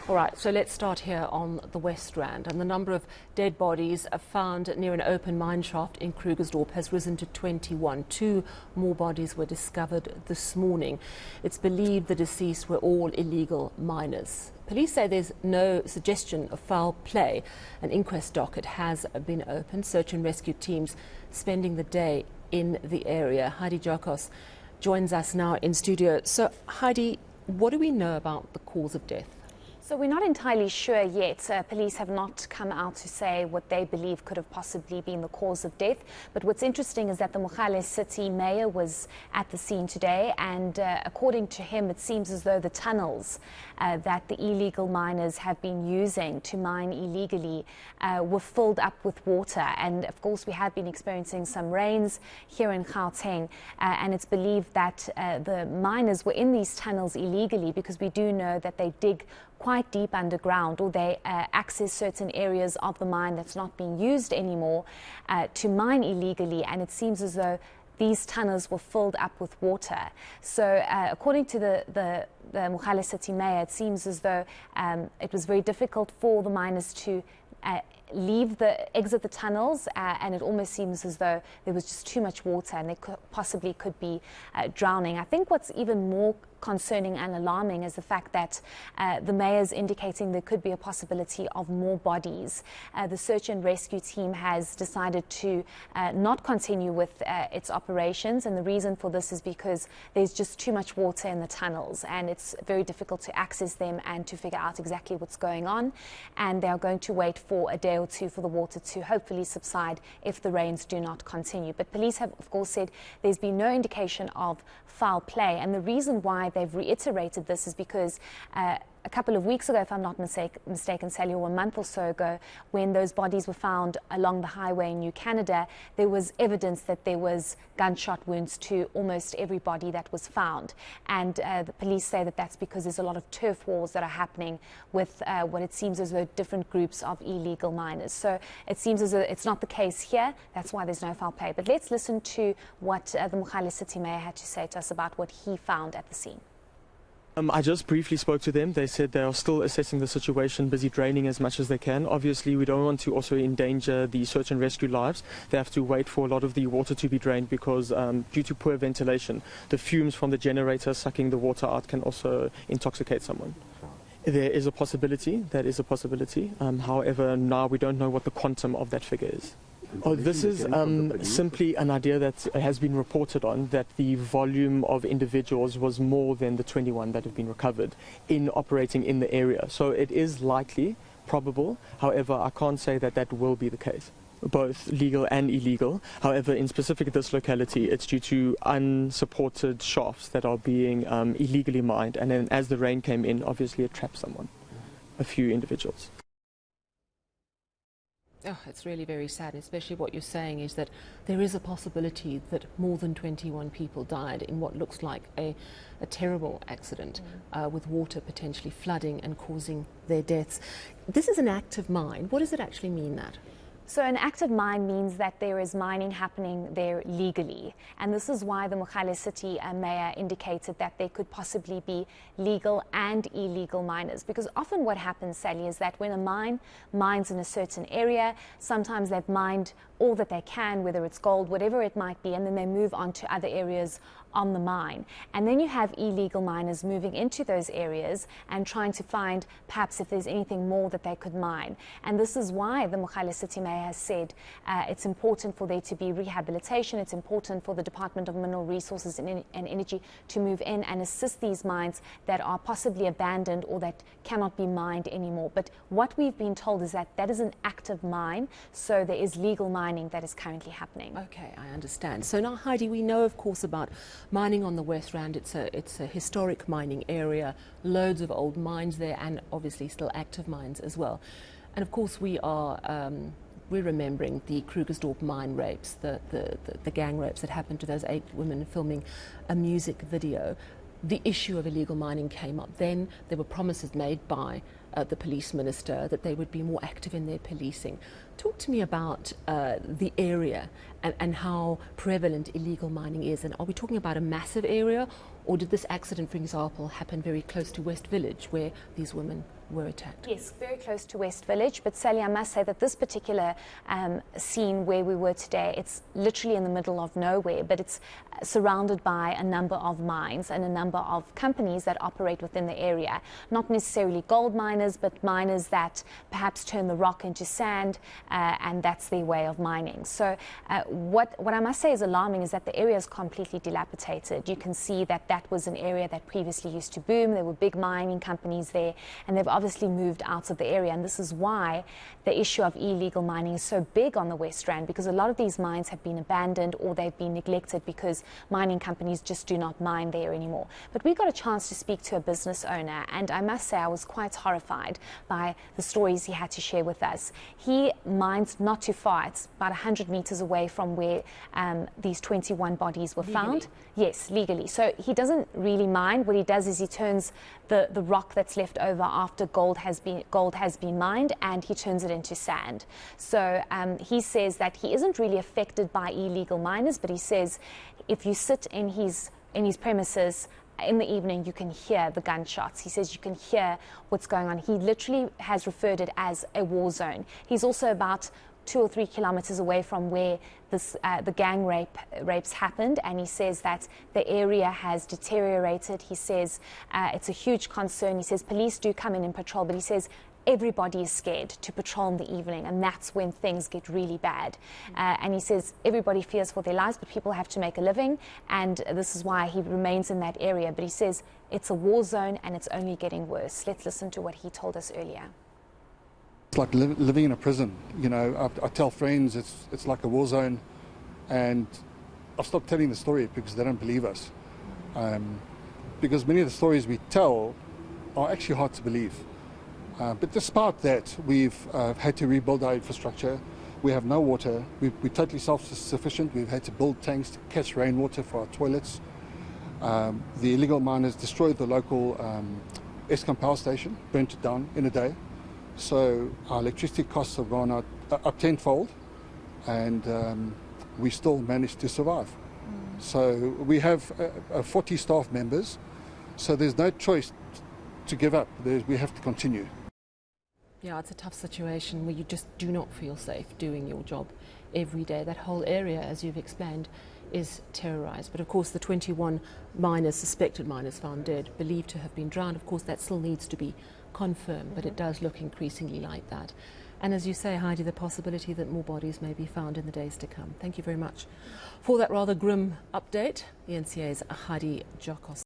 All right, so let's start here on the West Rand. And the number of dead bodies found near an open mine shaft in Krugersdorp has risen to 21. 2 more bodies were discovered this morning. It's believed the deceased were all illegal miners. Police say there's no suggestion of foul play. An inquest docket has been opened. Search and rescue teams spending the day in the area. Heidi Giokos joins us now in studio. So, Heidi, what do we know about the cause of death? So we're not entirely sure yet. Police have not come out to say what they believe could have possibly been the cause of death. But what's interesting is that the Mogale City mayor was at the scene today, and according to him, it seems as though the tunnels that the illegal miners have been using to mine illegally were filled up with water. And of course, we have been experiencing some rains here in Gauteng, and it's believed that the miners were in these tunnels illegally because we do know that they dig quite deep underground, or they access certain areas of the mine that's not being used anymore to mine illegally, and it seems as though these tunnels were filled up with water. So according to the Mogale City mayor, it seems as though it was very difficult for the miners to exit the tunnels, and it almost seems as though there was just too much water and they possibly could be drowning. I think what's even more concerning and alarming is the fact that the mayor is indicating there could be a possibility of more bodies. The search and rescue team has decided to not continue with its operations, and the reason for this is because there's just too much water in the tunnels and it's very difficult to access them and to figure out exactly what's going on, and they are going to wait for a day or two for the water to hopefully subside if the rains do not continue. But police have of course said there's been no indication of foul play, and the reason why they've reiterated this is because a couple of weeks ago, if I'm not mistaken, Sally, or a month or so ago, when those bodies were found along the highway in New Canada, there was evidence that there was gunshot wounds to almost every body that was found. And the police say that that's because there's a lot of turf wars that are happening with what it seems as though different groups of illegal miners. So it seems as though it's not the case here. That's why there's no foul play. But let's listen to what the Mogale City mayor had to say to us about what he found at the scene. I just briefly spoke to them. They said they are still assessing the situation, busy draining as much as they can. Obviously, we don't want to also endanger the search and rescue lives. They have to wait for a lot of the water to be drained because due to poor ventilation, the fumes from the generator sucking the water out can also intoxicate someone. There is a possibility. That is a possibility. However, now we don't know what the quantum of that figure is. Oh, this is simply an idea that has been reported on, that the volume of individuals was more than the 21 that have been recovered in operating in the area. So it is likely, probable. However, I can't say that that will be the case, both legal and illegal. However, in specific this locality, it's due to unsupported shafts that are being illegally mined. And then as the rain came in, obviously it trapped someone, a few individuals. Oh, it's really very sad, especially what you're saying is that there is a possibility that more than 21 people died in what looks like a terrible accident with water potentially flooding and causing their deaths. This is an active mine. What does it actually mean, that? So an active mine means that there is mining happening there legally. And this is why the Mogale City mayor indicated that there could possibly be legal and illegal miners. Because often what happens, Sally, is that when a mine mines in a certain area, sometimes they've mined all that they can, whether it's gold, whatever it might be, and then they move on to other areas on the mine. And then you have illegal miners moving into those areas and trying to find perhaps if there's anything more that they could mine. And this is why the Mogale City mayor has said it's important for there to be rehabilitation. It's important for the Department of Mineral Resources and Energy to move in and assist these mines that are possibly abandoned or that cannot be mined anymore. But what we've been told is that that is an active mine, so there is legal mining that is currently happening. Okay, I understand. So now, Heidi, we know, of course, about mining on the West Rand. It's a historic mining area, loads of old mines there, and obviously still active mines as well. And of course, we're remembering the Krugersdorp mine rapes, the gang rapes that happened to those 8 women filming a music video. The issue of illegal mining came up then. There were promises made by the police minister that they would be more active in their policing. Talk to me about the area and how prevalent illegal mining is. And are we talking about a massive area, or did this accident, for example, happen very close to West Village where these women were attacked. Yes, very close to West Village, but Sally, I must say that this particular scene where we were today, it's literally in the middle of nowhere, but it's surrounded by a number of mines and a number of companies that operate within the area. Not necessarily gold miners, but miners that perhaps turn the rock into sand, and that's their way of mining. So what I must say is alarming is that the area is completely dilapidated. You can see that that was an area that previously used to boom. There were big mining companies there, and they've obviously moved out of the area, and this is why the issue of illegal mining is so big on the West Rand, because a lot of these mines have been abandoned or they've been neglected because mining companies just do not mine there anymore. But we got a chance to speak to a business owner, and I must say I was quite horrified by the stories he had to share with us. He mines not too far, it's about 100 meters away from where these 21 bodies were found. Yes, legally. So he doesn't really mine. What he does is he turns the rock that's left over after gold has been mined, and he turns it into sand. So he says that he isn't really affected by illegal miners, but he says if you sit in his premises in the evening, you can hear the gunshots. He says you can hear what's going on. He literally has referred it as a war zone. He's also about 2 or 3 kilometers away from where the gang rapes happened, and he says that the area has deteriorated. He says it's a huge concern. He says police do come in and patrol, but he says everybody is scared to patrol in the evening, and that's when things get really bad. And he says everybody fears for their lives, but people have to make a living, and this is why he remains in that area. But he says it's a war zone and it's only getting worse. Let's listen to what he told us earlier. It's like living in a prison. You know, I tell friends it's like a war zone, and I've stopped telling the story because they don't believe us. Because many of the stories we tell are actually hard to believe. But despite that, we've had to rebuild our infrastructure. We have no water. We're totally self-sufficient. We've had to build tanks to catch rainwater for our toilets. The illegal miners destroyed the local Eskom power station, burnt it down in a day. So our electricity costs have gone up tenfold, and we still managed to survive. So we have 40 staff members, so there's no choice to give up. We have to continue. Yeah, it's a tough situation where you just do not feel safe doing your job every day. That whole area, as you've explained, is terrorised. But of course the 21 miners, suspected miners found dead, believed to have been drowned, of course that still needs to be confirmed, but it does look increasingly like that. And as you say, Heidi, the possibility that more bodies may be found in the days to come. Thank you very much for that rather grim update. eNCA's Heidi Giokos.